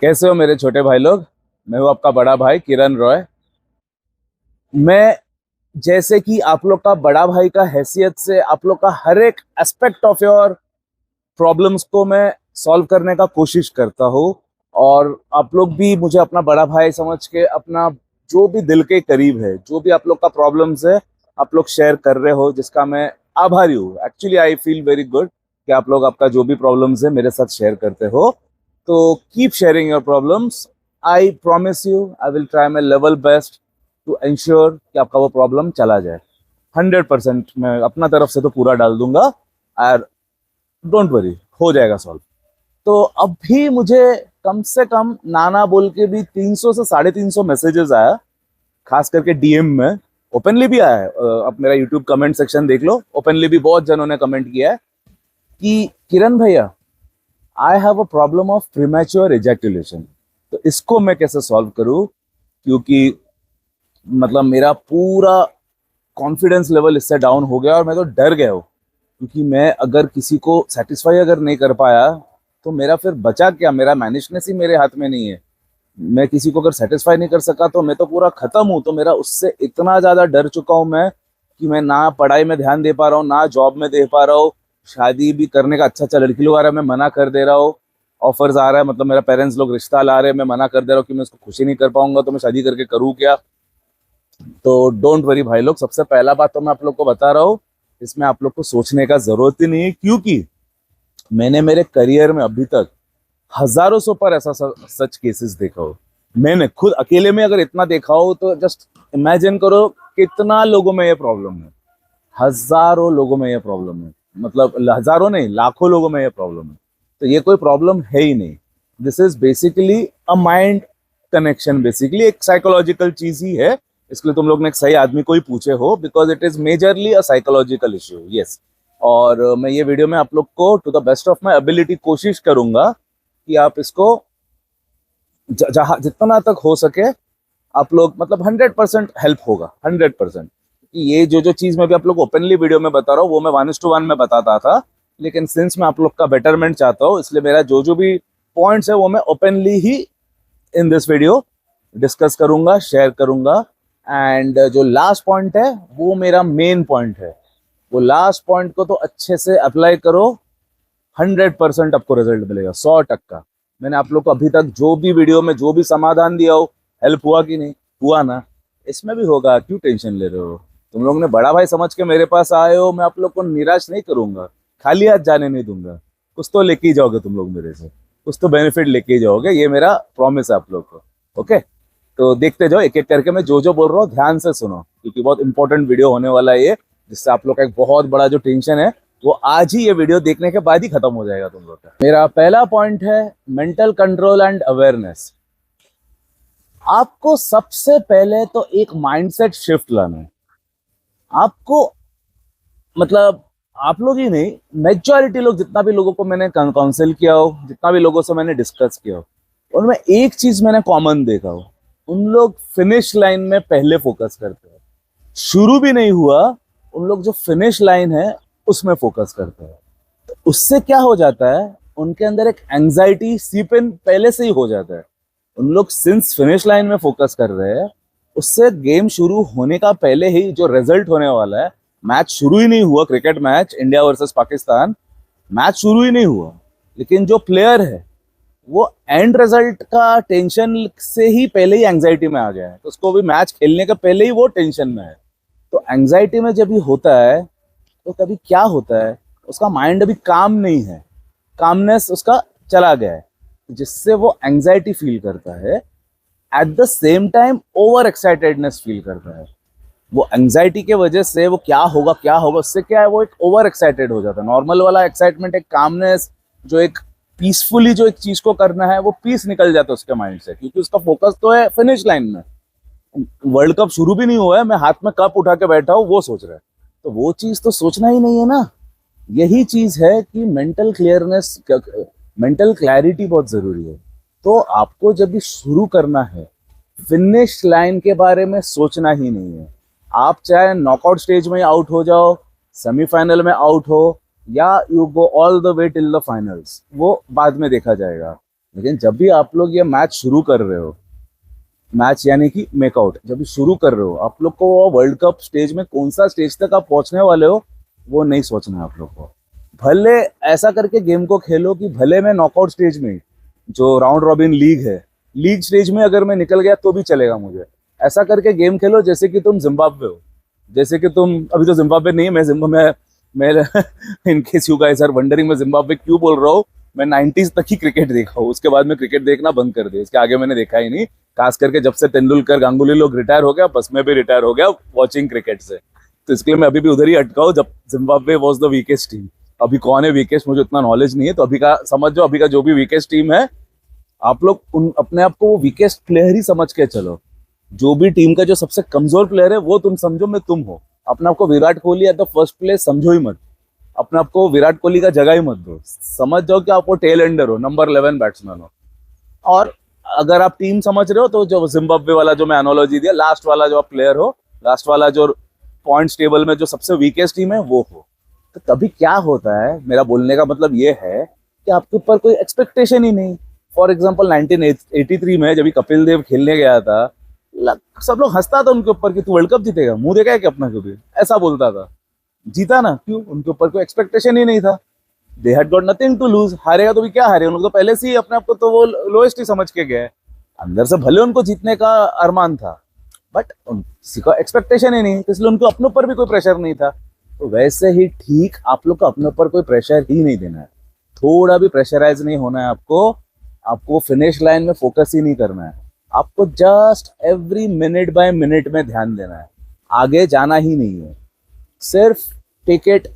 कैसे हो मेरे छोटे भाई लोग। मैं हूँ आपका बड़ा भाई किरण रॉय। मैं जैसे कि आप लोग का बड़ा भाई का हैसियत से आप लोग का हर एक एस्पेक्ट ऑफ योर प्रॉब्लम्स को मैं सॉल्व करने का कोशिश करता हूँ। और आप लोग भी मुझे अपना बड़ा भाई समझ के अपना जो भी दिल के करीब है, जो भी आप लोग का प्रॉब्लम्स है, आप लोग शेयर कर रहे हो, जिसका मैं आभारी हूँ। Actually I feel very good कि आप लोग आपका जो भी प्रॉब्लम्स है मेरे साथ शेयर करते हो। तो keep sharing your problems. I promise you I will try my level best to ensure कि आपका वो प्रॉब्लम चला जाए। 100% मैं अपना तरफ से तो पूरा डाल दूंगा। और डोंट वरी, हो जाएगा सॉल्व। तो अब भी मुझे कम से कम नाना बोल के भी 300 से 350 मैसेजेस आया, खास करके डीएम में। ओपनली भी आया है, अब मेरा यूट्यूब कमेंट सेक्शन देख लो, ओपनली भी बहुत जनों ने कमेंट किया है कि किरण भैया, I have a problem of premature ejaculation. तो इसको मैं कैसे सॉल्व करूं, क्योंकि मतलब मेरा पूरा कॉन्फिडेंस लेवल इससे डाउन हो गया और मैं तो डर गया हूँ। क्योंकि मैं अगर किसी को सेटिस्फाई अगर नहीं कर पाया तो मेरा फिर बचा क्या, मेरा मैनेजनेस ही मेरे हाथ में नहीं है। मैं किसी को अगर सेटिस्फाई नहीं कर सका तो मैं तो पूरा खत्म हूँ। तो मेरा उससे इतना ज्यादा डर चुका हूँ मैं कि मैं ना पढ़ाई में ध्यान दे पा रहा हूँ, ना जॉब में दे पा रहा हूँ। शादी भी करने का अच्छा अच्छा लड़की लोग आ रहा है, मैं मना कर दे रहा हूँ। ऑफर्स आ रहा है, मतलब मेरा पेरेंट्स लोग रिश्ता ला रहे हैं, मैं मना कर दे रहा हूँ कि मैं उसको खुशी नहीं कर पाऊंगा, तो मैं शादी करके करूँ क्या। तो डोंट वरी भाई लोग, सबसे पहला बात तो मैं आप लोग को बता रहा हूँ, इसमें आप लोग को सोचने का जरूरत ही नहीं है। क्योंकि मैंने मेरे करियर में अभी तक हजारों सौ पर ऐसा सच केसेस देखा हो। मैंने खुद अकेले में अगर इतना देखा हो तो जस्ट इमेजिन करो कितना लोगों में ये प्रॉब्लम है। हजारों लोगों में ये प्रॉब्लम है, मतलब हजारों नहीं, लाखों लोगों में ये प्रॉब्लम है। तो ये कोई प्रॉब्लम है ही नहीं। This is basically a mind connection, basically एक साइकोलॉजिकल चीज ही है। इसके लिए तुम लोग ने एक सही आदमी को ही पूछे हो, because it is majorly a psychological issue. Yes. और मैं ये वीडियो में आप लोग को to the best of my ability कोशिश करूंगा कि आप इसको जहां जितना तक हो सके आप लोग, मतलब 100% हेल्प होगा, 100%। ये जो जो चीज मैं भी आप लोग ओपनली वीडियो में बता रहा हूँ वो मैं 1:1 में बताता था, लेकिन सिंस मैं आप लोग का बेटरमेंट चाहता हूँ इसलिए मेरा जो जो भी पॉइंट्स है वो मैं openly he in this video discuss करूंगा, शेयर करूंगा। एंड जो लास्ट पॉइंट है वो मेरा मेन पॉइंट है। वो लास्ट पॉइंट को तो अच्छे से अप्लाई करो, 100% आपको रिजल्ट मिलेगा, 100%। मैंने आप लोग को अभी तक जो भी वीडियो में जो भी समाधान दिया हो, हेल्प हुआ कि नहीं हुआ ना, इसमें भी होगा। क्यों टेंशन ले रहे हो? तुम लोग ने बड़ा भाई समझ के मेरे पास आए हो, मैं आप लोग को निराश नहीं करूंगा, खाली हाथ जाने नहीं दूंगा। कुछ तो लेके ही जाओगे तुम लोग मेरे से, कुछ तो बेनिफिट लेके ही जाओगे, ये मेरा प्रॉमिस है आप लोग को। ओके, तो देखते जाओ एक एक करके। मैं जो जो बोल रहा हूँ ध्यान से सुनो, क्योंकि बहुत इंपॉर्टेंट वीडियो होने वाला है ये, जिससे आप लोग का एक बहुत बड़ा जो टेंशन है वो आज ही ये वीडियो देखने के बाद ही खत्म हो जाएगा तुम लोग का। मेरा पहला पॉइंट है मेंटल कंट्रोल एंड अवेयरनेस। आपको सबसे पहले तो एक माइंडसेट शिफ्ट लाना है। आपको, मतलब आप लोग ही नहीं, मेजॉरिटी लोग, जितना भी लोगों को मैंने काउंसिल किया हो, जितना भी लोगों से मैंने डिस्कस किया हो, उनमें एक चीज मैंने कॉमन देखा हो, उन लोग फिनिश लाइन में पहले फोकस करते हैं। शुरू भी नहीं हुआ, उन लोग जो फिनिश लाइन है उसमें फोकस करते हैं। तो उससे क्या हो जाता है, उनके अंदर एक एंजाइटी सीप इन पहले से ही हो जाता है। उन लोग सिंस फिनिश लाइन में फोकस कर रहे हैं, उससे गेम शुरू होने का पहले ही जो रिजल्ट होने वाला है, मैच शुरू ही नहीं हुआ, cricket match India versus Pakistan, match शुरू ही नहीं हुआ, लेकिन जो प्लेयर है वो एंड रिजल्ट का टेंशन से ही पहले ही एंजाइटी में आ गया है। तो उसको भी मैच खेलने के पहले ही वो टेंशन में है। तो एंजाइटी में जब भी होता है तो कभी क्या होता है, उसका माइंड अभी काम नहीं है, कामनेस उसका चला गया है, जिससे वो एंजाइटी फील करता है। At the same time over excitedness feel करता है। वो एंजाइटी के वजह से वो क्या होगा, उससे क्या है, वो एक ओवर एक्साइटेड हो जाता है। नॉर्मल वाला एक्साइटमेंट, एक कामनेस, जो एक पीसफुली जो एक चीज को करना है, वो पीस निकल जाता है उसके माइंड से, क्योंकि उसका फोकस तो है फिनिश लाइन में। वर्ल्ड कप शुरू भी नहीं हुआ है, मैं हाथ में कप उठा के बैठा हूँ, वो सोच रहा है। तो वो चीज तो सोचना ही नहीं है ना। यही चीज है कि मेंटल क्लियरनेस, मेंटल क्लैरिटी बहुत जरूरी है। तो आपको जब भी शुरू करना है, फिनिश लाइन के बारे में सोचना ही नहीं है। आप चाहे नॉकआउट स्टेज में आउट हो जाओ, सेमीफाइनल में आउट हो, या you go all the way till the finals, वो बाद में देखा जाएगा। लेकिन जब भी आप लोग ये मैच शुरू कर रहे हो, मैच यानी कि मेकआउट जब भी शुरू कर रहे हो, आप लोग को वर्ल्ड कप स्टेज में कौन सा स्टेज तक आप पहुंचने वाले हो वो नहीं सोचना है आप लोग को। भले ऐसा करके गेम को खेलो कि भले मैं नॉकआउट स्टेज में, जो राउंड रॉबिन लीग है, लीग स्टेज में अगर मैं निकल गया तो भी चलेगा मुझे। ऐसा करके गेम खेलो जैसे कि तुम जिम्बाब्वे हो, जैसे कि तुम अभी तो जिम्बाब्वे नहीं है, मैं in case you guys are wondering, मैं जिम्बाब्वे क्यों बोल रहा हूँ, मैं 90s तक ही क्रिकेट देखा हूँ, उसके बाद में क्रिकेट देखना बंद कर दिया, इसके आगे मैंने देखा ही नहीं। खास करके जब से तेंदुलकर गांगुली लोग रिटायर हो गया, बस मैं भी रिटायर हो गया वॉचिंग क्रिकेट से, तो इसके लिए मैं अभी भी उधर ही अटका हूँ जब Zimbabwe was the weakest team. अभी कौन है वीकेस्ट मुझे उतना नॉलेज नहीं है, तो अभी का समझ जाओ, अभी का जो भी वीकेस्ट टीम है, आप लोग उन अपने आप को वो वीकेस्ट प्लेयर ही समझ के चलो। जो भी टीम का जो सबसे कमजोर प्लेयर है वो तुम समझो मैं तुम हो। अपने आप को Virat Kohli at the first place समझो ही मत, अपने आप को विराट कोहली का जगह ही मत दो, समझ जाओ कि आप वो टेल एंडर हो, नंबर 11 बैट्समैन हो। और अगर आप टीम समझ रहे हो तो जो जिम्बाब्वे वाला जो मैं एनोलॉजी दिया, लास्ट वाला जो आप प्लेयर हो, लास्ट वाला जो पॉइंट्स टेबल में जो सबसे वीकेस्ट टीम है वो हो। तो तभी क्या होता है, मेरा बोलने का मतलब ये है कि आपके ऊपर कोई एक्सपेक्टेशन ही नहीं। फॉर एग्जाम्पल 1983 में जब कपिल देव खेलने गया था, सब लोग हंसता था उनके ऊपर कि तू वर्ल्ड कप जीतेगा, मुंह देखा है कि अपना कभी, ऐसा बोलता था। जीता ना, क्यों? उनके ऊपर कोई एक्सपेक्टेशन ही नहीं था। They had got nothing to lose, हारेगा तो भी क्या हारे, उनको तो पहले से ही अपने आप को तो वो लोएस्ट ही समझ के गए। अंदर से भले उनको जीतने का अरमान था, बट किसी का एक्सपेक्टेशन ही नहीं, इसलिए उनको अपने ऊपर भी कोई प्रेशर नहीं था। तो वैसे ही ठीक आप लोग को अपने ऊपर कोई प्रेशर ही नहीं देना है, थोड़ा भी प्रेशराइज नहीं होना है आपको फिनिश लाइन में फोकस ही नहीं करना है, आपको just every minute by minute में ध्यान देना है, आगे जाना ही नहीं है, सिर्फ take it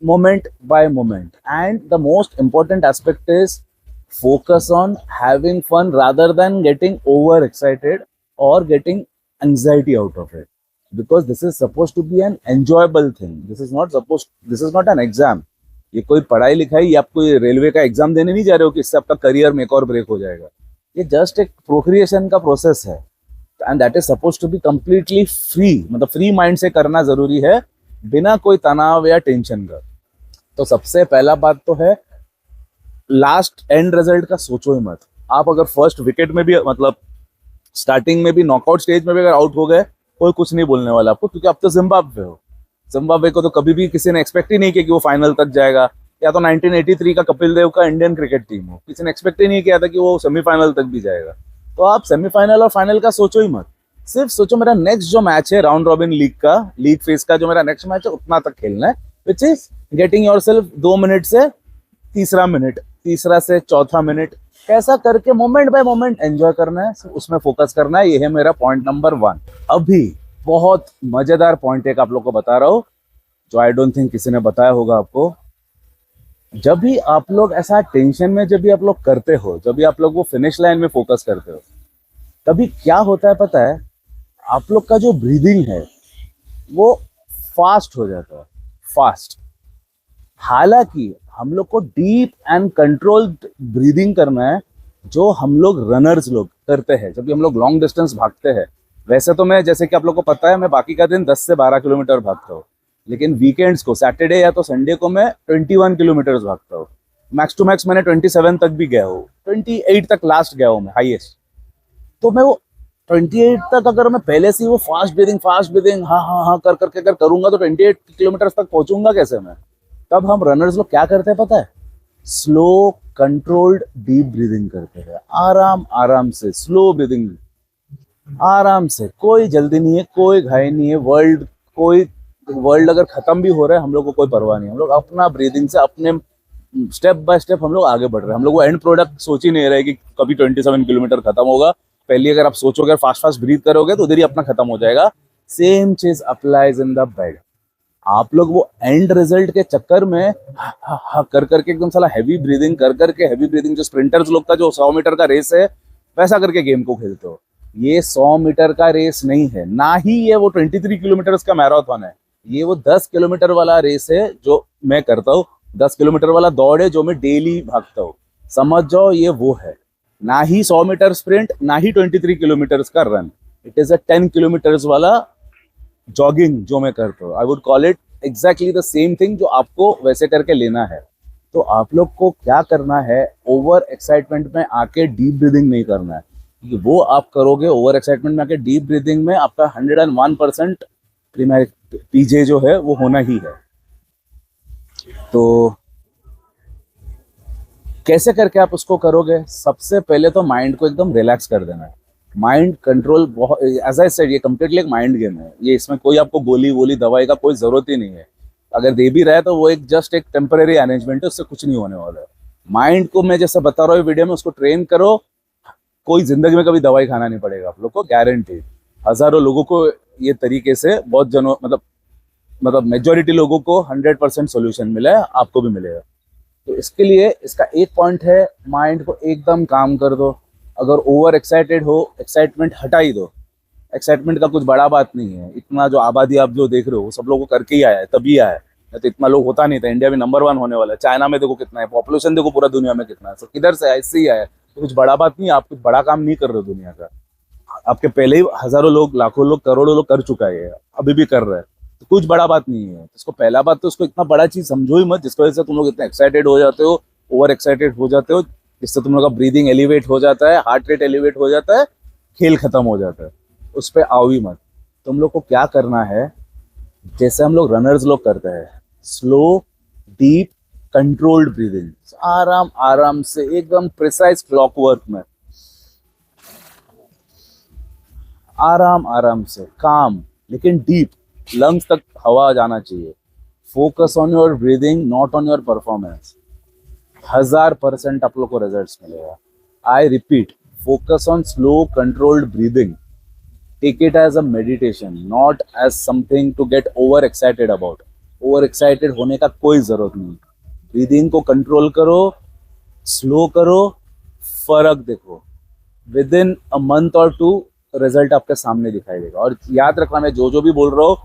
moment by moment. And the most important aspect is focus on having fun rather than getting overexcited or getting anxiety out of it, because this is supposed to be an enjoyable thing. This is not an exam. ये कोई पढ़ाई लिखाई या आप कोई railway का exam देने नहीं जा रहे हो कि इससे आपका करियर में एक और ब्रेक हो जाएगा। ये जस्ट एक प्रोक्रिएशन का प्रोसेस है, and that is suppose to be completely free, मतलब फ्री माइंड से करना जरूरी है, बिना कोई तनाव या टेंशन का। तो सबसे पहला बात तो है, लास्ट एंड रिजल्ट का सोचो ही मत। आप अगर फर्स्ट विकेट में भी, मतलब स्टार्टिंग में भी, नॉकआउट स्टेज में भी अगर आउट हो गए, कोई कुछ नहीं बोलने वाला आपको, क्योंकि आप तो जिम्बाब्वे हो। जिम्बाब्वे को तो कभी भी किसी ने एक्सपेक्ट ही नहीं किया कि वो फाइनल तक जाएगा, या तो 1983 का कपिल देव का इंडियन क्रिकेट टीम हो, किसी ने एक्सपेक्ट ही नहीं किया था कि वो सेमीफाइनल तक भी जाएगा। तो आप सेमीफाइनल और फाइनल का सोचो ही मत, सिर्फ सोचो मेरा नेक्स्ट जो मैच है राउंड रॉबिन लीग का, लीग फेज का जो मेरा नेक्स्ट मैच है, उतना तक खेलना है, which is getting yourself 2 minute से तीसरा मिनट, तीसरा से चौथा मिनट, कैसा करके मोमेंट बाय मोमेंट एंजॉय करना है, उसमें फोकस करना है। ये है मेरा पॉइंट नंबर 1। अभी बहुत मजेदार पॉइंट एक आप लोग को बता रहा हूं, जो आई डोंट थिंक किसी ने बताया होगा आपको। जब भी आप लोग ऐसा टेंशन में जब भी आप लोग करते हो, जब भी आप लोग वो फिनिश लाइन में फोकस करते हो, तभी क्या होता है पता है, आप लोग का जो ब्रीदिंग है वो फास्ट हो जाता है, फास्ट। हालांकि हम लोग को डीप एंड कंट्रोल्ड ब्रीदिंग करना है, जो हम लोग रनर्स लोग करते हैं जब भी हम लोग लॉन्ग डिस्टेंस भागते हैं। वैसे तो मैं, जैसे कि आप लोग को पता है, मैं बाकी का दिन 10 से 12 किलोमीटर भागता हूँ, लेकिन वीकेंड्स को, सैटरडे या तो संडे को मैं 21 किलोमीटर भागता हूँ। मैक्स टू मैक्स मैंने 27 तक भी गया हूँ, 28 तक लास्ट गया हूँ मैं हाईएस्ट। तो मैं वो 28 तक अगर मैं पहले से वो फास्ट ब्रीदिंग हाँ हाँ हाँ कर करके अगर करूंगा तो 28 किलोमीटर तक पहुंचूंगा कैसे मैं? तब हम रनर्स लोग क्या करते हैं पता है, स्लो कंट्रोल्ड डीप ब्रीदिंग करते हैं, आराम आराम से स्लो ब्रीदिंग, आराम से, कोई जल्दी नहीं है, कोई घाई नहीं है। वर्ल्ड अगर खत्म भी हो रहा है, हम लोग को कोई परवाह नहीं, हम लोग अपना ब्रीदिंग से अपने स्टेप बाय स्टेप हम लोग आगे बढ़ रहे हैं। हम लोग वो एंड प्रोडक्ट सोच ही नहीं रहे कि कभी 27 किलोमीटर खत्म होगा। पहले अगर आप सोचोगे फास्ट ब्रीथ करोगे तो उधर ही अपना खत्म हो जाएगा। सेम चीज अप्लाइज इन द बेड। आप लोग वो एंड रिजल्ट के चक्कर में कर करके एकदम साला हैवी ब्रीदिंग कर करके, हैवी ब्रीदिंग जो स्प्रिंटर्स लोग का जो 100 मीटर का रेस है वैसा करके गेम को खेलते हो। ये 100 मीटर का रेस नहीं है, ना ही ये वो 23 किलोमीटर का मैराथन है। ये वो 10 किलोमीटर वाला रेस है जो मैं करता हूँ, 10 किलोमीटर वाला दौड़ है जो मैं डेली भागता हूँ। समझ जाओ ये वो है, ना ही 100 मीटर स्प्रिंट, ना ही 23 किलोमीटर का run. It is a 10 kilometre वाला जॉगिंग जो मैं करता हूँ। I would call it exactly the same thing जो आपको वैसे करके लेना है। तो आप लोग को क्या करना है, ओवर एक्साइटमेंट में आके डीप ब्रीदिंग नहीं करना है, क्योंकि वो आप करोगे ओवर एक्साइटमेंट में आके डीप ब्रीदिंग में आपका 101% पीजे जो है वो होना ही है। तो कैसे करके आप उसको करोगे? सबसे पहले तो माइंड को एकदम रिलैक्स कर देना है। माइंड कंट्रोल बहुत, एज आई सेड, ये कंप्लीटली एक माइंड गेम है। ये इसमें कोई आपको गोली वोली दवाई का कोई जरूरत ही नहीं है। अगर दे भी रहा है तो वो एक जस्ट एक टेम्परेरी अरेंजमेंट है, उससे कुछ नहीं होने वाला है। माइंड को मैं जैसे बता रहा हूँ वीडियो में, उसको ट्रेन करो, कोई जिंदगी में कभी दवाई खाना नहीं पड़ेगा आप लोग को, गारंटी। हजारों लोगों को ये तरीके से, बहुत जनों मतलब मेजोरिटी लोगों को 100% सोल्यूशन मिला है, आपको भी मिलेगा। तो इसके लिए इसका एक पॉइंट है, माइंड को एकदम काम कर दो। अगर ओवर एक्साइटेड हो, एक्साइटमेंट हटा ही दो। एक्साइटमेंट का कुछ बड़ा बात नहीं है। इतना जो आबादी आप जो देख रहे हो वो सब लोगों को करके ही आया है, तभी आया है, नहीं तो इतना लोग होता नहीं था। इंडिया में नंबर 1 होने वाला है। चाइना में देखो कितना है, पॉपुलेशन देखो पूरा दुनिया में कितना है। तो किधर से ऐसे ही आया है, तो कुछ बड़ा बात नहीं है। आप कुछ बड़ा काम नहीं कर रहे हो दुनिया का, आपके पहले ही हजारों लोग, लाखों लोग, करोड़ों लोग कर चुका है, अभी भी कर रहे हैं। तो कुछ बड़ा बात नहीं है। इसको पहला बात तो उसको इतना बड़ा चीज समझो ही मत, जिसकी वजह से तुम लोग इतने एक्साइटेड हो जाते हो, ओवर एक्साइटेड हो जाते हो, जिससे तुम लोग का ब्रीदिंग एलिवेट हो जाता है, हार्ट रेट एलिवेट हो जाता है, खेल खत्म हो जाता है। उस पर आओ ही मत। तुम लोग को क्या करना है, जैसे हम लोग रनर्स लोग करते हैं, स्लो डीप कंट्रोल्ड ब्रीदिंग, आराम आराम से एकदम प्रिसाइज क्लॉकवर्क में, आराम आराम से, काम, लेकिन डीप, लंग्स तक हवा जाना चाहिए। Focus on your breathing, not on your performance. 1000% आप लोग को रिजल्ट्स मिलेगा। I repeat, focus on slow controlled breathing. Take it as a meditation, not as something to get over excited about. Over excited होने का कोई जरूरत नहीं। Breathing को कंट्रोल करो, स्लो करो, फर्क देखो। विद इन अ मंथ और 2 रिजल्ट आपके सामने दिखाई देगा। और याद रखना, मैं जो भी बोल रहा हूँ,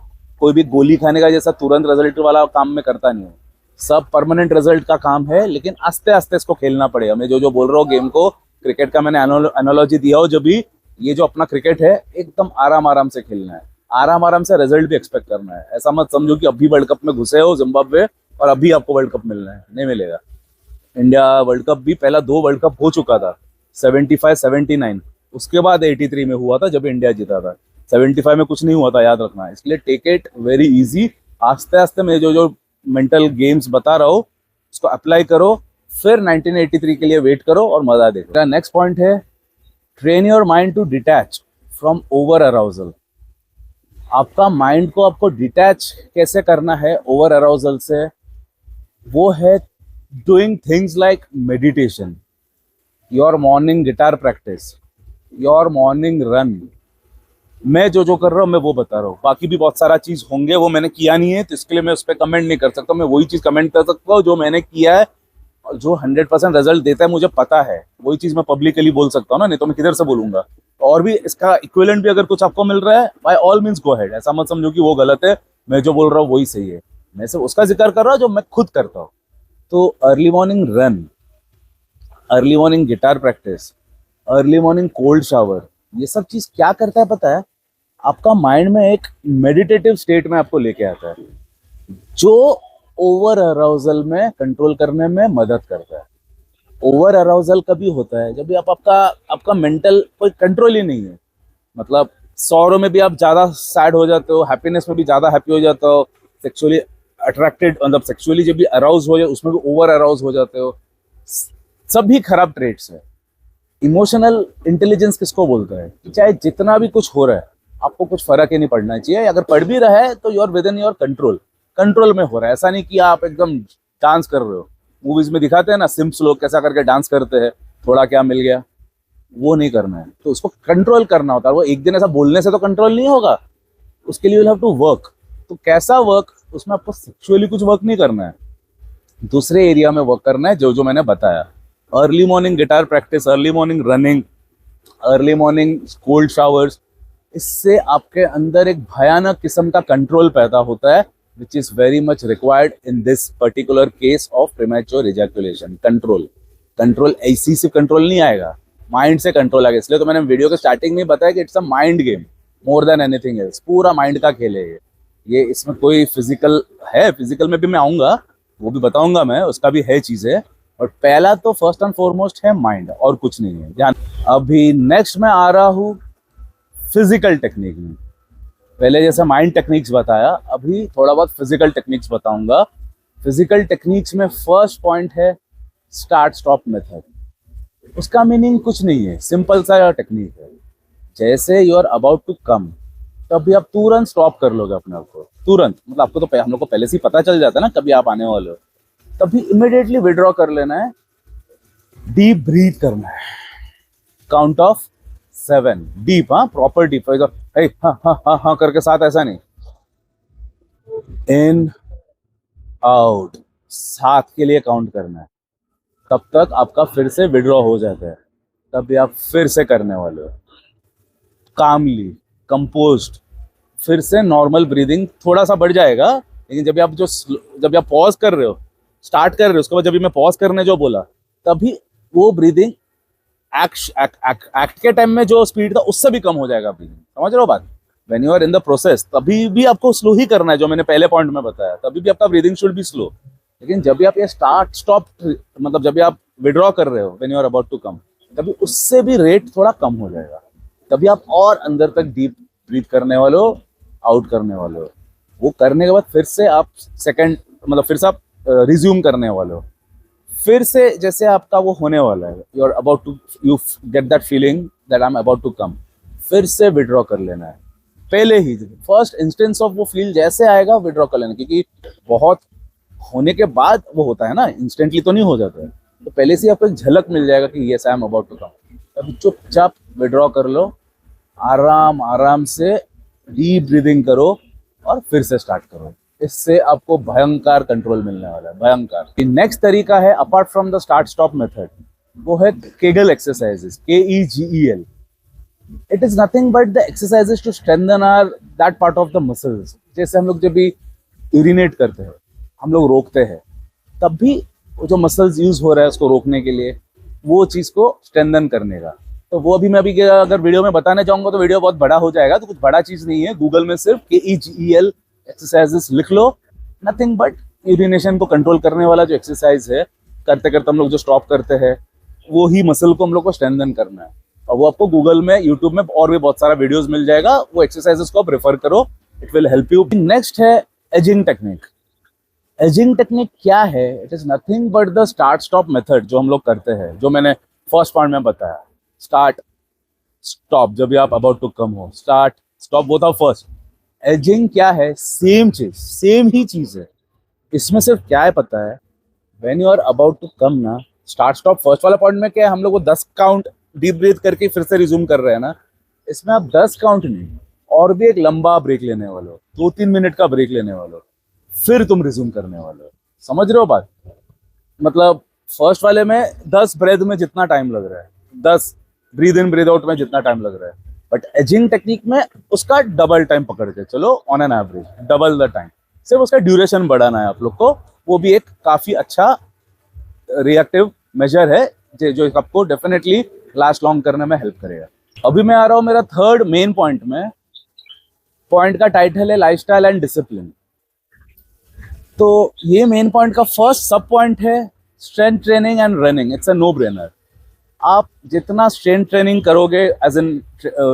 कोई भी गोली खाने का जैसा तुरंत रिजल्ट वाला काम में करता नहीं हूँ। सब परमानेंट रिजल्ट का काम है, लेकिन आस्ते आस्ते इसको खेलना पड़ेगा। मैं जो बोल रहा हूँ गेम को, क्रिकेट का मैंने एनालॉजी दिया हो, जब भी ये जो अपना क्रिकेट है, एकदम आराम आराम से खेलना है, आराम आराम से रिजल्ट भी एक्सपेक्ट करना है। ऐसा मत समझो कि अभी वर्ल्ड कप में घुसे हो जिम्बाब्वे और अभी आपको वर्ल्ड कप मिलना है, नहीं मिलेगा। इंडिया वर्ल्ड कप भी पहला 2 वर्ल्ड कप हो चुका था, 75 79, उसके बाद 83 में हुआ था जब इंडिया जीता था। 75 में कुछ नहीं हुआ था, याद रखना। इसलिए टेक इट वेरी इजी, आस्ते आस्ते मैं जो मेंटल गेम्स बता रहा हूँ उसको अप्लाई करो, फिर 1983 के लिए वेट करो और मजा देखो। नेक्स्ट पॉइंट है, train your mind to detach from over arousal. आपका माइंड को आपको डिटैच कैसे करना है ओवर अराउजल से, वो है doing things like meditation, your morning guitar practice, your morning run. मैं जो कर रहा हूँ मैं वो बता रहा हूँ, बाकी भी बहुत सारा चीज होंगे, वो मैंने किया नहीं है, तो इसके लिए मैं उस पर कमेंट नहीं कर सकता। मैं वही चीज कमेंट कर सकता हूँ जो मैंने किया है और जो 100% रिजल्ट देता है, मुझे पता है। वही चीज मैं पब्लिकली बोल सकता हूँ ना, नहीं तो मैं किधर से बोलूंगा। और भी इसका इक्विवेलेंट भी अगर कुछ आपको मिल रहा है, by all means go ahead. ऐसा मत समझो कि वो गलत है, मैं जो बोल रहा हूँ वही सही है। मैं सिर्फ उसका जिक्र कर रहा हूँ जो मैं खुद करता हूँ। तो early morning run, early morning guitar practice, early morning cold shower, ये सब चीज क्या करता है पता है? आपका माइंड में एक मेडिटेटिव स्टेट में आपको लेके आता है, जो ओवर अराउजल में कंट्रोल करने में मदद करता है। ओवर अराउजल कभी होता है जब आप आपका मेंटल कोई कंट्रोल ही नहीं है। मतलब सौरों में भी आप ज्यादा सैड हो जाते हो, हैप्पीनेस में भी ज्यादा हैप्पी हो जाते हो, सेक्सुअली अट्रैक्टेड, मतलब सेक्सुअली जब भी अराउज हो जाए उसमें भी ओवर अराउज हो जाते हो। सभी खराब ट्रेट्स है। इमोशनल इंटेलिजेंस किसको बोलता है? कि चाहे जितना भी कुछ हो रहा है, आपको कुछ फर्क ही नहीं पड़ना चाहिए। अगर पड़ भी रहा है तो your with in your control में हो रहा है। ऐसा नहीं कि आप एकदम डांस कर रहे हो। मूवीज में दिखाते हैं ना, सिम्स लोग कैसा करके डांस करते हैं, थोड़ा क्या मिल गया, वो नहीं करना है। तो उसको कंट्रोल करना होता है। वो एक दिन ऐसा बोलने से तो कंट्रोल नहीं होगा, उसके लिए यू हैव टू वर्क। तो कैसा वर्क? उसमें आपको सेक्सुअली कुछ वर्क नहीं करना है, दूसरे एरिया में वर्क करना है, जो मैंने बताया। Early morning guitar practice, early morning running, early morning cold showers, इससे आपके अंदर एक भयानक किस्म का कंट्रोल पैदा होता है, which is very much required in this particular case of premature ejaculation. Control ऐसी सिर्फ कंट्रोल नहीं आएगा, माइंड से कंट्रोल आएगा। इसलिए तो मैंने वीडियो के स्टार्टिंग में बताया कि it's a mind game more than anything else. पूरा माइंड का खेल है ये। इसमें कोई फिजिकल है, फिजिकल में भी मैं आऊंगा, वो भी बताऊंगा मैं, उसका भी है चीजें। और पहला तो फर्स्ट एंड फॉरमोस्ट है माइंड, और कुछ नहीं है ध्यान। अभी नेक्स्ट मैं आ रहा हूँ फिजिकल टेक्निक में। पहले जैसे माइंड टेक्निक्स बताया, अभी थोड़ा बहुत फिजिकल टेक्निक्स बताऊंगा। फिजिकल टेक्निक्स में फर्स्ट पॉइंट है स्टार्ट स्टॉप मेथड। उसका मीनिंग कुछ नहीं है, सिंपल सा टेक्निक है। जैसे you are about to come, तभी आप तुरंत स्टॉप कर लोगे अपने आप को, तुरंत। मतलब आपको तो हम लोग को पहले से ही पता चल जाता है ना कभी आप आने वाले हो, तभी इमिडिएटली विड्रॉ कर लेना है। डीप ब्रीथ करना है, काउंट ऑफ 7, डीप, हाँ प्रॉपर डीप। हाँ हाँ हाँ हाँ करके साथ, ऐसा नहीं, इन आउट, 7 के लिए काउंट करना है। तब तक आपका फिर से विड्रॉ हो जाता है, तभी आप फिर से करने वाले हो कामली, कंपोज्ड। फिर से नॉर्मल ब्रीदिंग थोड़ा सा बढ़ जाएगा, लेकिन जब आप पॉज कर रहे हो, स्टार्ट कर रहे हो, उसके बाद जब भी मैं पॉज करने जो बोला, तभी वो ब्रीदिंग एक्ट के टाइम में जो स्पीड था उससे भी कम हो जाएगा ब्रीदिंग। समझ रहे हो बात? When you are in the process, तभी भी आपको स्लो ही करना है, जो मैंने पहले पॉइंट में बताया, तभी भी आपका ब्रीदिंग शुड बी स्लो। लेकिन जब भी आप ये स्टार्ट स्टॉप, मतलब जब भी आप विड्रॉ कर रहे हो, when you are about to come, तभी उससे भी रेट थोड़ा कम हो जाएगा। तभी आप और अंदर तक डीप ब्रीथ करने वाले हो, आउट करने वाले हो। वो करने के बाद फिर से आप फिर से आप रिज्यूम करने वाले हो। फिर से जैसे आपका वो होने वाला है, you get that feeling that I am about to come, फिर से विड्रॉ कर लेना है। पहले ही फर्स्ट इंस्टेंस ऑफ वो फील जैसे आएगा, विड्रॉ कर लेना, क्योंकि बहुत होने के बाद वो होता है ना, इंस्टेंटली तो नहीं हो जाता है। तो पहले से आपको एक झलक मिल जाएगा कि yes I am about to come. तब चुपचाप विड्रॉ कर लो, आराम आराम से डीप ब्रीदिंग करो और फिर से स्टार्ट करो। इससे आपको भयंकर कंट्रोल मिलने वाला है, भयंकर। नेक्स्ट तरीका है apart from the start stop method, वो है Kegel exercises, KEGEL। It is nothing but the exercises to strengthen that part of the muscles. जैसे हम लोग जब भी यूरिनेट करते हैं, हम लोग रोकते हैं, तब भी जो मसल्स यूज हो रहा है उसको रोकने के लिए, वो चीज को स्ट्रेंथन करने का। तो वो अभी मैं अभी अगर वीडियो में बताने जाऊंगा तो वीडियो बहुत बड़ा हो जाएगा, तो कुछ बड़ा चीज नहीं है। गूगल में सिर्फ KEGEL एक्सरसाइजेस लिख लो, नथिंग बट यूरिनेशन को कंट्रोल करने वाला जो एक्सरसाइज है, करते करते हम लोग जो स्टॉप करते हैं, वो ही मसल को हम लोग को स्ट्रेंथन करना है। और वो आपको गूगल में, यूट्यूब में और भी बहुत सारा वीडियोस मिल जाएगा, वो एक्सरसाइजेस को आप रेफर करो, it will help you. Next है एजिंग टेक्निक। एजिंग टेक्निक क्या है? It is nothing but the start stop method जो हम लोग करते हैं, जो मैंने फर्स्ट पॉइंट में बताया, स्टार्ट स्टॉप। जब भी आप अबाउट टू कम हो, स्टार्ट स्टॉप, वो था फर्स्ट। एजिंग क्या है? सेम चीज, सेम ही चीज है। इसमें सिर्फ क्या है पता है, when you are about to come ना, स्टार्ट स्टॉप फर्स्ट वाला पॉइंट में क्या है, हम लोग वो 10 काउंट डीप ब्रीथ करके फिर से रिज्यूम कर रहे हैं ना। इसमें आप 10 काउंट नहीं, और भी एक लंबा ब्रेक लेने वाले हो, 2-3 मिनट का ब्रेक लेने वाले हो, फिर तुम रिज्यूम करने वाले हो। समझ रहे हो बात? मतलब फर्स्ट वाले में 10 ब्रेथ में जितना टाइम लग रहा है, 10 ब्रीथ इन ब्रीथ आउट में जितना टाइम लग रहा है, बट एजिंग टेक्निक में उसका डबल टाइम पकड़ के चलो, on an average double the time. सिर्फ उसका ड्यूरेशन बढ़ाना है आप लोग को। वो भी एक काफी अच्छा रिएक्टिव मेजर है जो आपको डेफिनेटली लास्ट लॉन्ग करने में हेल्प करेगा। अभी मैं आ रहा हूँ मेरा थर्ड मेन पॉइंट में। पॉइंट का टाइटल है लाइफस्टाइल एंड डिसिप्लिन। तो ये मेन पॉइंट का फर्स्ट सब पॉइंट है strength training and running. It's a no brainer. आप जितना स्ट्रेंथ ट्रेनिंग करोगे, एज इन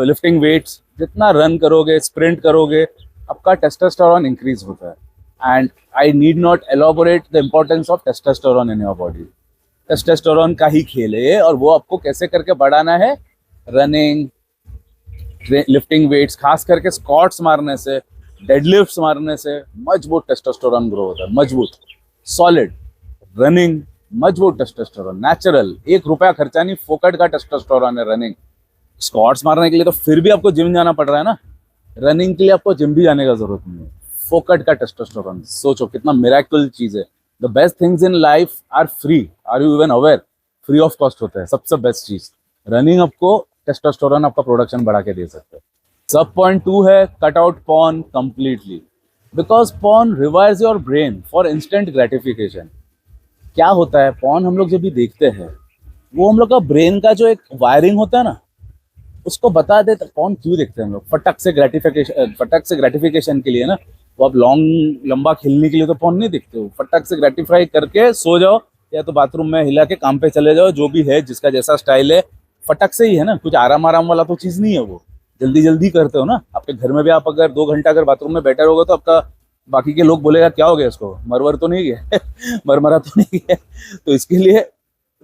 लिफ्टिंग वेट्स, जितना रन करोगे, स्प्रिंट करोगे, आपका टेस्टोस्टेरोन इंक्रीज होता है। And I need not elaborate the importance of testosterone in your body. Testosterone का ही खेल है, और वो आपको कैसे करके बढ़ाना है, रनिंग, लिफ्टिंग वेट्स, खास करके स्क्वाट्स मारने से, डेडलिफ्ट्स मारने से मजबूत टेस्टोस्टेरोन ग्रो होता है, मजबूत, सॉलिड। रनिंग, मजबूत टेस्टोस्टेरोन, नेचुरल, 1 रुपया खर्चा नहीं, फोकट का टेस्टोस्टेरोन है रनिंग। स्क्वाट्स मारने के लिए तो फिर भी आपको जिम जाना पड़ रहा है ना, रनिंग के लिए आपको जिम भी जाने का जरूरत नहीं है। फोकट का टेस्टोस्टेरोन, सोचो कितना मिरेकल चीज है। The best things in life are free, are you even aware? Free of cost होता है सबसे बेस्ट चीज। रनिंग आपको टेस्टोस्टेरोन, आपका प्रोडक्शन बढ़ा के दे सकते हैं। सब पॉइंट 2 है cut out porn completely, because porn rewires your brain for instant gratification. क्या होता है, पॉर्न हम लोग जब भी देखते हैं, वो हम लोग का ब्रेन का जो एक वायरिंग होता है ना, उसको बता देते। पॉर्न क्यों देखते हैं हम लोग? फटक से ग्रेटिफिकेशन के लिए ना, वो आप लंबा खेलने के लिए तो फोन नहीं देखते हो, फटाक से ग्रेटिफाई करके सो जाओ, या तो बाथरूम में हिला के काम पे चले जाओ, जो भी है जिसका जैसा स्टाइल है, फटक से ही है ना, कुछ आराम आराम वाला तो चीज नहीं है वो, जल्दी जल्दी करते हो ना। आपके घर में भी आप अगर 2 घंटा अगर बाथरूम में बैठे रहोगे तो आपका बाकी के लोग बोलेगा क्या हो गया इसको, मरवर तो नहीं है मरमरा तो नहीं है। तो इसके लिए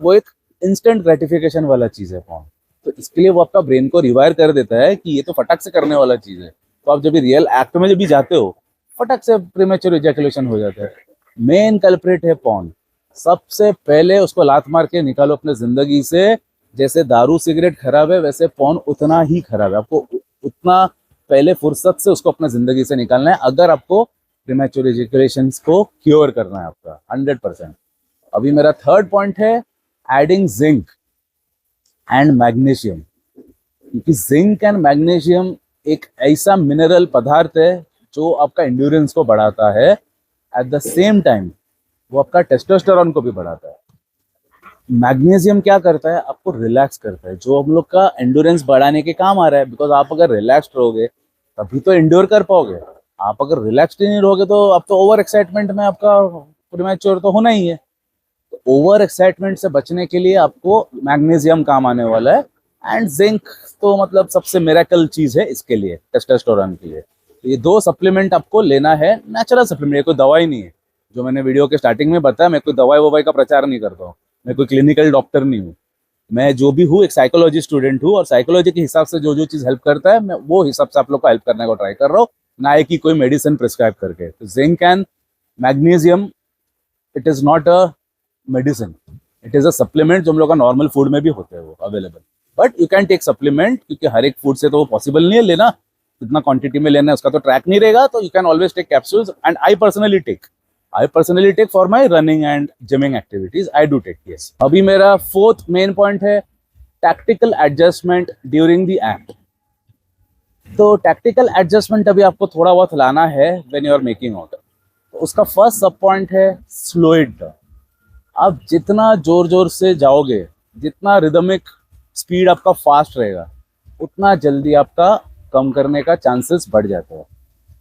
वो एक इंस्टेंट ग्रेटिफिकेशन वाला चीज है फोन। तो इसके लिए वो आपका ब्रेन को रिवायर कर देता है कि ये तो फटाक से करने वाला चीज है। तो आप जब भी रियल एक्ट में जब भी जाते हो, फटाक से प्रीमेच्योर इजैकुलेशन हो जाता है। मेन कल्प्रिट है पॉर्न। सबसे पहले उसको लात मार के निकालो अपने जिंदगी से। जैसे दारू सिगरेट खराब है, वैसे पॉर्न उतना ही खराब है। आपको उतना पहले फुर्सत से उसको अपने जिंदगी से निकालना है, अगर आपको प्रीमेच्योर इजैकुलेशन को क्योर करना है आपका 100%। अभी मेरा थर्ड पॉइंट है एडिंग जिंक एंड मैग्नीशियम। क्योंकि जिंक एंड मैग्नीशियम एक ऐसा मिनरल पदार्थ है जो आपका एंड्योरेंस को बढ़ाता है, एट द सेम टाइम वो आपका टेस्टोस्टेरोन को भी बढ़ाता है। मैग्नीशियम क्या करता है, आपको रिलैक्स करता है, जो हम लोग का एंड्योरेंस बढ़ाने के काम आ रहा है। बिकॉज आप अगर रिलैक्स्ड रहोगे तभी तो एंड्योर कर पाओगे। आप अगर रिलैक्स्ड नहीं रहोगे तो आप तो ओवर एक्साइटमेंट में आपका प्रीमेच्योर तो होना ही है। तो ओवर एक्साइटमेंट से बचने के लिए आपको मैग्नीशियम काम आने वाला है। एंड जिंक तो मतलब सबसे मिरेकल चीज है इसके लिए, टेस्टोस्टेरोन के लिए। तो ये 2 सप्लीमेंट आपको लेना है, नेचुरल सप्लीमेंट, कोई दवाई नहीं है। जो मैंने वीडियो के स्टार्टिंग में बताया, मैं कोई दवाई ववाई का प्रचार नहीं करता हूँ, मैं कोई क्लिनिकल डॉक्टर नहीं हूँ। मैं जो भी हूँ एक साइकोलॉजी स्टूडेंट हूँ, और साइकोलॉजी के हिसाब से जो जो चीज हेल्प करता है मैं वो हिसाब से आप लोग को हेल्प करने को ट्राई कर रहा हूँ, ना है कि कोई मेडिसिन प्रिस्क्राइब करके। तो zinc and magnesium, it is not a medicine, it is a supplement जो हम लोग का नॉर्मल फूड में भी होते हैं वो available. But you can take supplement, क्योंकि हर एक फूड से तो वो पॉसिबल नहीं है लेना, कितना क्वांटिटी में लेना है उसका तो ट्रैक नहीं रहेगा। तो you can always take capsules, and I personally take for my running and gymming activities, I do take this. अभी मेरा फोर्थ मेन पॉइंट है tactical adjustment during the act. तो टैक्टिकल एडजस्टमेंट अभी आपको थोड़ा बहुत लाना है when you are making out. तो उसका फर्स्ट सब पॉइंट है स्लो इट डाउन। आप जितना जोर जोर से जाओगे, जितना रिदमिक स्पीड आपका फास्ट रहेगा, उतना जल्दी आपका कम करने का चांसेस बढ़ जाता है।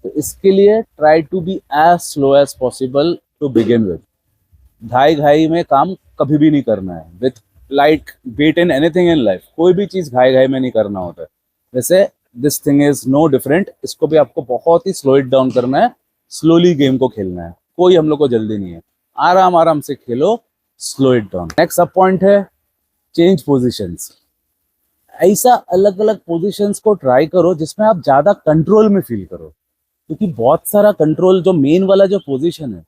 तो इसके लिए try to be as slow as possible to begin with. ढाई घाई में काम कभी भी नहीं करना है। With like wait in anything in life, कोई भी चीज घाई घाई में नहीं करना होता है। वैसे this thing is no different, इसको भी आपको बहुत ही स्लो इट डाउन करना है, स्लोली गेम को खेलना है। कोई हम लोग को जल्दी नहीं है, आराम आराम से खेलो, slow it down. Next sub point है चेंज पोजिशंस। ऐसा अलग अलग पोजिशंस को ट्राई करो जिसमें आप ज्यादा कंट्रोल में फील करो। क्योंकि बहुत सारा कंट्रोल, जो मेन वाला जो पोजीशन है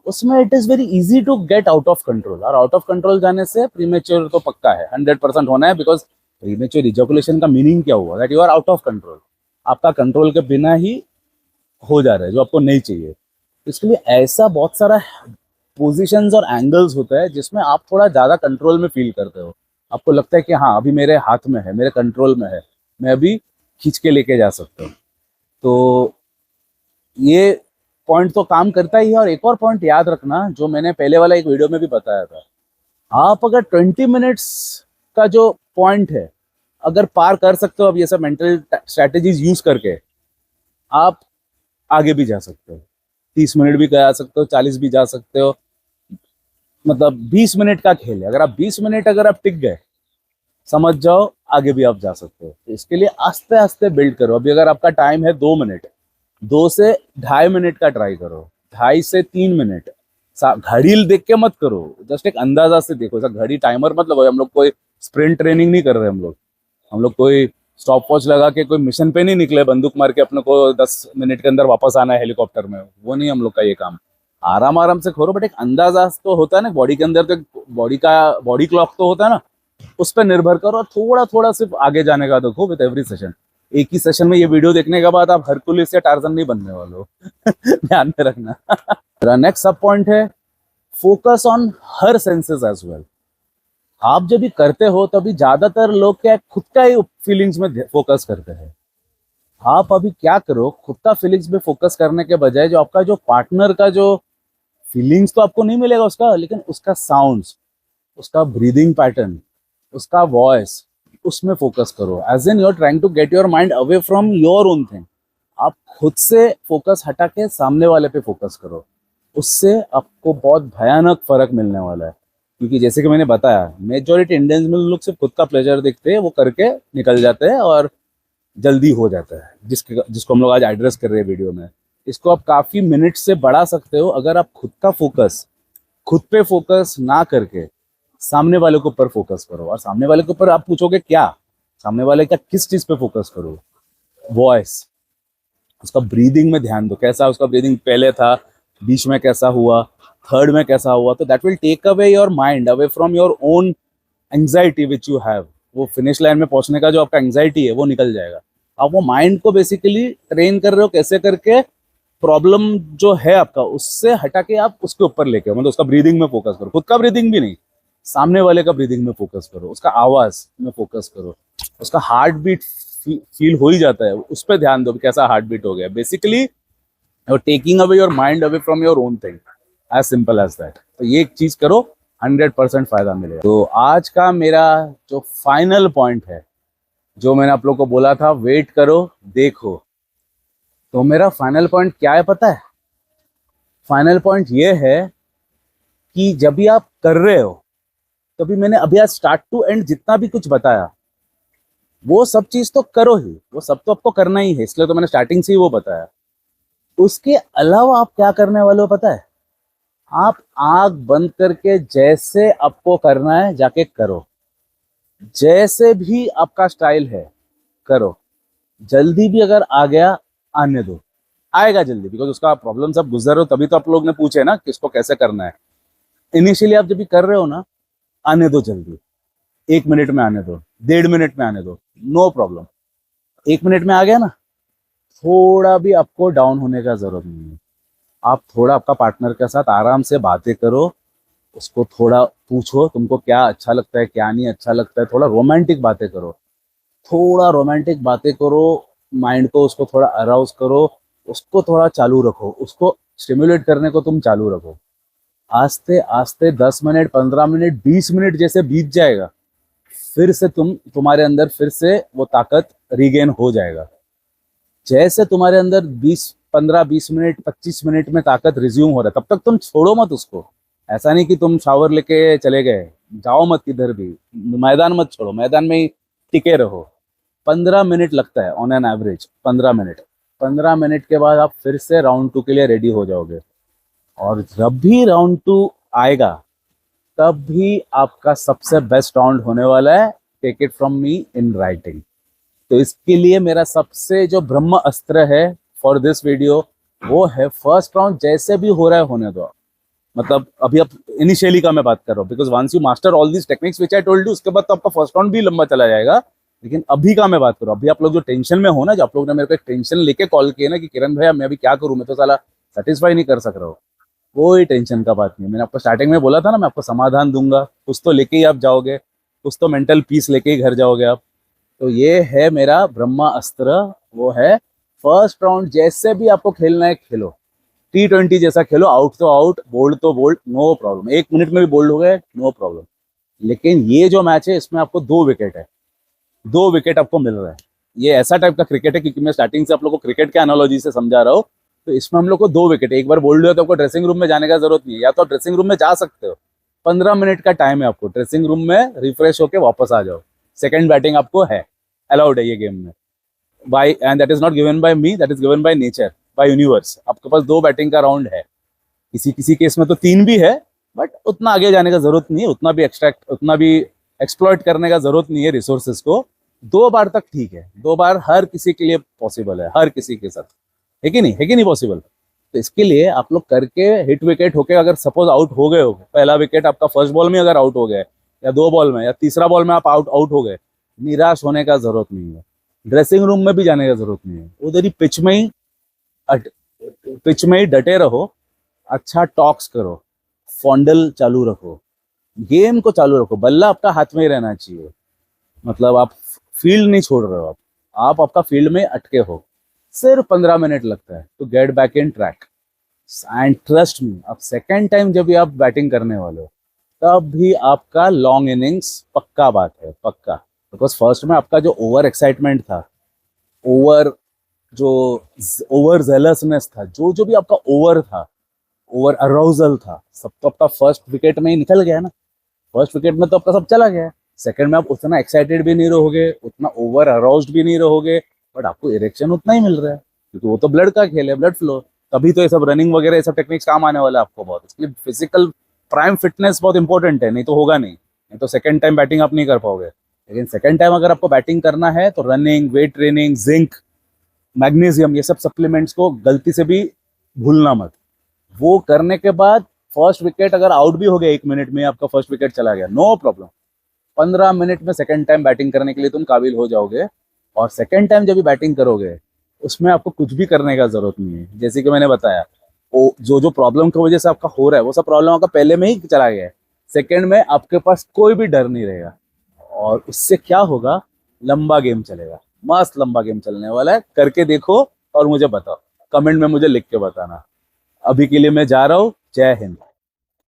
उसमें it is very easy to get out of control. और आउट ऑफ कंट्रोल जाने से प्रीमेच्योर तो पक्का है, 100% होना है। बिकॉज प्रीमेच्योर इजैकुलेशन का मीनिंग क्या हुआ, that you are out of control. आपका कंट्रोल के बिना ही हो जा रहा है जो आपको नहीं चाहिए। तो इसके लिए ऐसा बहुत सारा पोजीशंस और एंगल्स होता है जिसमें आप थोड़ा ज़्यादा कंट्रोल में फील करते हो। आपको लगता है कि हाँ अभी मेरे हाथ में है, मेरे कंट्रोल में है, मैं अभी खींच के लेके जा सकता हूँ। तो ये पॉइंट तो काम करता ही है। और एक और पॉइंट याद रखना, जो मैंने पहले वाला एक वीडियो में भी बताया था, आप अगर 20 मिनट्स का जो पॉइंट है अगर पार कर सकते हो, अब ये सब मेंटल स्ट्रैटेजीज यूज करके आप आगे भी जा सकते हो। 30 मिनट भी जा सकते हो, 40 भी जा सकते हो। मतलब 20 मिनट का खेल है, अगर आप 20 मिनट अगर आप टिक गए, समझ जाओ आगे भी आप जा सकते हो। तो इसके लिए आस्ते आस्ते बिल्ड करो। अभी अगर आपका टाइम है 2 मिनट, 2 से 2.5 मिनट का ट्राई करो, 2.5 से 3 मिनट। घड़ी देख के मत करो, जस्ट एक अंदाजा से देखो। ऐसा घड़ी टाइमर मतलब हम लोग कोई स्प्रिंट ट्रेनिंग नहीं कर रहे। हम लोग कोई स्टॉप वॉच लगा के कोई मिशन पे नहीं निकले, बंदूक मार के अपने को 10 मिनट के अंदर वापस आना है हेलीकॉप्टर में, वो नहीं हम लोग का ये काम। आराम आराम से करो, बट एक अंदाजा तो होता है ना बॉडी के अंदर, तो बॉडी क्लॉक तो होता है ना, उस पर निर्भर करो और थोड़ा थोड़ा सिर्फ आगे जाने का देखो विद एवरी सेशन। एक ही सेशन में ये वीडियो देखने के बाद आप हरकुलिस या टार्जन नहीं बनने वाले हो ध्यान में रखना। नेक्स्ट सब पॉइंट है focus on her senses as well. आप जब भी करते हो तभी ज्यादातर लोग क्या खुद का ही फीलिंग्स में फोकस करते हैं। आप अभी क्या करो, खुद का फीलिंग्स में फोकस करने के बजाय जो आपका जो पार्टनर का जो फीलिंग्स तो आपको नहीं मिलेगा उसका, लेकिन उसका साउंड्स, उसका ब्रीदिंग पैटर्न, उसका वॉइस, उसमें फोकस करो। As in you are trying to get your mind away from your own thing. आप खुद से फोकस हटा के सामने वाले पे फोकस करो, उससे आपको बहुत भयानक फर्क मिलने वाला है। क्योंकि जैसे कि मैंने बताया, मेजॉरिटी इंडियंस में लोग सिर्फ खुद का प्लेजर देखते हैं, वो करके निकल जाते हैं और जल्दी हो जाता है, जिसको हम लोग आज एड्रेस कर रहे हैं वीडियो में। इसको आप काफी मिनट से बढ़ा सकते हो अगर आप खुद का फोकस खुद पे फोकस ना करके सामने वाले के ऊपर फोकस करो। और सामने वाले के ऊपर आप पूछोगे क्या, सामने वाले का किस चीज पे फोकस करो? वॉइस, उसका ब्रीदिंग में ध्यान दो, कैसा उसका ब्रीदिंग पहले था, बीच में कैसा हुआ, थर्ड में कैसा हुआ। तो that will take away your mind away from your own anxiety which you have. वो फिनिश लाइन में पहुंचने का जो आपका एंग्जाइटी है वो निकल जाएगा। आप वो माइंड को बेसिकली ट्रेन कर रहे हो, कैसे करके प्रॉब्लम जो है आपका उससे हटा के आप उसके ऊपर लेके आओ। मतलब उसका ब्रीदिंग में फोकस करो, खुद का ब्रीदिंग भी नहीं, सामने वाले का ब्रीदिंग में फोकस करो, उसका आवाज में फोकस करो, उसका हार्ट बीट फील हो ही जाता है, उस पर ध्यान दो कैसा हार्ट बीट हो गया। Basically you're taking away your mind away from your own thing, as simple as that. तो ये एक चीज करो, 100% फायदा मिलेगा। तो आज का मेरा जो फाइनल पॉइंट है, जो मैंने आप लोग को बोला था वेट करो देखो, तो मेरा फाइनल पॉइंट क्या है पता है? फाइनल पॉइंट ये है कि जब भी आप कर रहे हो, तभी मैंने अभी आज स्टार्ट टू एंड जितना भी कुछ बताया वो सब चीज तो करो ही, वो सब तो आपको करना ही है, इसलिए तो मैंने स्टार्टिंग से ही वो बताया। उसके अलावा आप क्या करने वाले हो पता है? आप आंख बंद करके जैसे आपको करना है जाके करो, जैसे भी आपका स्टाइल है करो। जल्दी भी अगर आ गया आने दो, आएगा जल्दी, बिकॉज उसका प्रॉब्लम सब गुजर रहे हो तभी तो आप लोग ने पूछे ना किसको कैसे करना है। इनिशियली आप जब भी कर रहे हो ना, आने दो जल्दी, 1 मिनट में आने दो, 1.5 मिनट में आने दो, नो प्रॉब्लम। 1 मिनट में आ गया ना, थोड़ा भी आपको डाउन होने का जरूरत नहीं है। आप थोड़ा आपका पार्टनर के साथ आराम से बातें करो, उसको थोड़ा पूछो तुमको क्या अच्छा लगता है क्या नहीं अच्छा लगता है, थोड़ा रोमांटिक बातें करो, थोड़ा रोमांटिक बातें करो, माइंड को उसको थोड़ा अराउज करो, उसको थोड़ा चालू रखो, उसको स्टिमुलेट करने को तुम चालू रखो। आस्ते आस्ते 10 मिनट 15 मिनट 20 मिनट जैसे बीत जाएगा, फिर से तुम्हारे अंदर फिर से वो ताकत रिगेन हो जाएगा। जैसे तुम्हारे अंदर 15 20 मिनट 25 मिनट में ताकत रिज्यूम हो रहा है, तब तक तुम छोड़ो मत उसको। ऐसा नहीं कि तुम शावर लेके चले गए, जाओ मत किधर भी, मैदान मत छोड़ो, मैदान में ही टिके रहो। 15 मिनट लगता है on an average, 15 minute. 15 minute के बाद आप फिर से राउंड 2 के लिए रेडी हो जाओगे। और जब भी राउंड 2 आएगा, तब भी आपका सबसे बेस्ट राउंड होने वाला है। Take it from me in writing. तो इसके लिए मेरा सबसे जो ब्रह्म अस्त्र है फॉर दिस वीडियो, वो है फर्स्ट राउंड जैसे भी हो रहा है होने दो। मतलब अभी आप इनिशियली का मैं बात कर रहा हूँ, because once you master all these techniques which I told you, उसके बाद तो आपका फर्स्ट राउंड भी लंबा चला जाएगा। लेकिन अभी का मैं बात कर रहा हूँ, अभी आप लोग जो टेंशन में हो ना, जो आप लोग ने मेरे को एक टेंशन लेके कॉल किया ना कि किरण भैया मैं अभी क्या करूँ, मैं तो साला सेटिस्फाई नहीं कर सक रहा हूँ, कोई टेंशन का बात नहीं। मैंने आपको स्टार्टिंग में बोला था ना, मैं आपको समाधान दूंगा, कुछ तो लेके ही आप जाओगे, कुछ तो मेंटल पीस लेके ही घर जाओगे आप। तो ये है मेरा ब्रह्मा अस्त्र, वो है फर्स्ट राउंड जैसे भी आपको खेलना है खेलो, T20 जैसा खेलो, आउट तो आउट, बोल्ड तो बोल्ड, नो प्रॉब्लम। 1 मिनट में भी बोल्ड हो गए, नो प्रॉब्लम। लेकिन ये जो मैच है इसमें आपको 2 विकेट है, 2 विकेट आपको मिल रहा है। ये ऐसा टाइप का क्रिकेट है, क्योंकि मैं स्टार्टिंग से आप लोग को क्रिकेट के एनालॉजी से समझा रहा हूँ। तो इसमें हम लोग को 2 विकेट, एक बार बोल्ड हुआ तो आपको ड्रेसिंग रूम में जाने का जरूरत नहीं है, या तो आप ड्रेसिंग रूम में जा सकते हो, 15 मिनट का टाइम है आपको ड्रेसिंग रूम में रिफ्रेश होकर वापस आ जाओ। सेकेंड बैटिंग आपको है, अलाउड है ये गेम में, by, and that is not given by me, that is given by nature, by universe. आपके पास 2 बैटिंग का राउंड है, किसी किसी केस में तो 3 भी है, बट उतना आगे जाने का जरूरत नहीं है, उतना भी एक्सप्लॉइट करने का जरूरत नहीं है रिसोर्सेज को। 2 बार तक ठीक है, 2 बार हर किसी के लिए पॉसिबल है, हर किसी के साथ, है कि नहीं, है कि नहीं पॉसिबल? तो इसके लिए आप लोग करके हिट विकेट होके अगर सपोज आउट हो गए हो, पहला विकेट आपका फर्स्ट बॉल में अगर आउट हो गए, या 2 बॉल में, या तीसरा बॉल में आप आउट हो गए, निराश होने का जरूरत नहीं है, ड्रेसिंग रूम में भी जाने का जरूरत नहीं है, उधर ही पिच में ही डटे रहो, अच्छा टॉक्स करो, फॉन्डल चालू रखो, गेम को चालू रखो, बल्ला आपका हाथ में ही रहना चाहिए। मतलब आप फील्ड नहीं छोड़ रहे हो, आप आपका फील्ड में अटके हो। सिर्फ 15 मिनट लगता है to get back in track, and trust me, अब सेकेंड टाइम जब भी आप बैटिंग करने वाले हो, तब भी आपका लॉन्ग इनिंग्स पक्का बात है, पक्का। बिकॉज फर्स्ट में आपका जो ओवर एक्साइटमेंट था, ओवर जो ओवर जेलसनेस था, जो जो भी आपका ओवर था, ओवर अराउजल था, सब तो आपका फर्स्ट विकेट में ही निकल गया ना। फर्स्ट विकेट में तो आपका सब चला गया। सेकंड में आप उतना एक्साइटेड भी नहीं रहोगे, उतना ओवर अराउज्ड भी नहीं रहोगे, बट आपको इरेक्शन उतना ही मिल रहा है, क्योंकि वो तो ब्लड का खेल है, ब्लड फ्लो। तभी तो ये सब रनिंग वगैरह ये सब टेक्निक्स काम आने वाला है आपको बहुत। इसलिए फिजिकल प्राइम फिटनेस बहुत इंपॉर्टेंट है, नहीं तो होगा नहीं तो सेकंड टाइम बैटिंग आप नहीं कर पाओगे। लेकिन सेकंड टाइम अगर आपको बैटिंग करना है तो running, weight training, zinc, magnesium, ये सब सप्लीमेंट्स को गलती से भी भूलना मत। वो करने के बाद फर्स्ट विकेट अगर आउट भी हो गया, 1 मिनट में आपका फर्स्ट विकेट चला गया, नो प्रॉब्लम। 15 मिनट में सेकंड टाइम बैटिंग करने के लिए तुम काबिल हो जाओगे। और सेकंड टाइम जब भी बैटिंग करोगे, उसमें आपको कुछ भी करने का जरूरत नहीं है। जैसे कि मैंने बताया, वो जो जो प्रॉब्लम की वजह से आपका हो रहा है, वो सब प्रॉब्लम आपका पहले में ही चला गया है। सेकंड में आपके पास कोई भी डर नहीं रहेगा। और उससे क्या होगा, लंबा गेम चलेगा, मस्त लंबा गेम चलने वाला है। करके देखो और मुझे बताओ, कमेंट में मुझे लिख के बताना। अभी के लिए मैं जा रहा हूँ। जय हिंद।